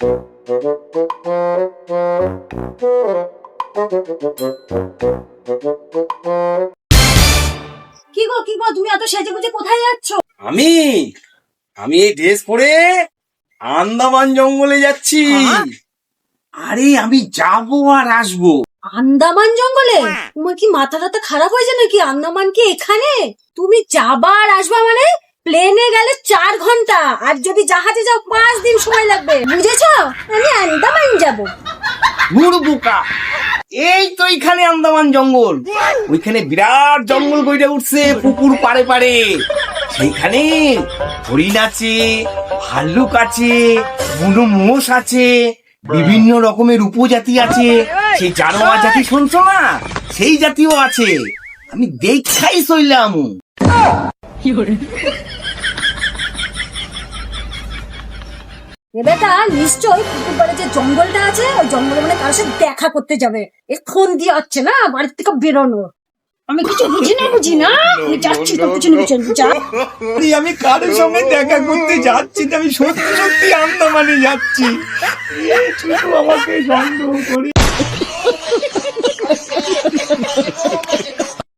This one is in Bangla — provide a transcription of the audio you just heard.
কি গো তুমি এত সেজে গুজে কোথায় যাচ্ছ? আমি আমি এই ড্রেস পরে আন্দামান জঙ্গলে যাচ্ছি। আরে আমি যাবো আর আসবো। আন্দামান জঙ্গলে? তোমার কি মাথা টাথা খারাপ হয়েছে নাকি? আন্দামান কি এখানে? তুমি যাবা আর আসবা মানে? প্লেনে গেলে 4 ঘন্টা, আর যদি জাহাজে যাও 5 দিন সময় লাগবে, বুঝেছো? আমি আন্দামান যাবো। বোকা, এই তো এখানে আন্দামান জঙ্গল। ওইখানে বিরাট জঙ্গল গইড়ে উঠছে পুকুর পাড়ে পাড়ে। সেইখানে হরিণ আছে, ভাল্লুক আছে, বুনো মোষ আছে, বিভিন্ন রকমের উপজাতি আছে। সেই জানোয়ার জাতি শুনছো না, সেই জাতিও আছে। আমি দেখাই চইলাম। বেটা নিশ্চয় পুকুর পাড়ে যে জঙ্গলটা আছে, ওই জঙ্গলে মানে কারোর সাথে দেখা করতে যাবে। ফোন দিয়ে হচ্ছে না বাড়ির থেকে বেরোনো। আমি কিছু বুঝি না, আমি যাচ্ছি তো পিছনে যা। আমি কারোর সঙ্গে দেখা করতে যাচ্ছি না, আমি সত্যি সত্যি আন্দামানে যাচ্ছি। শুধু আমাকে সন্দেহ করি।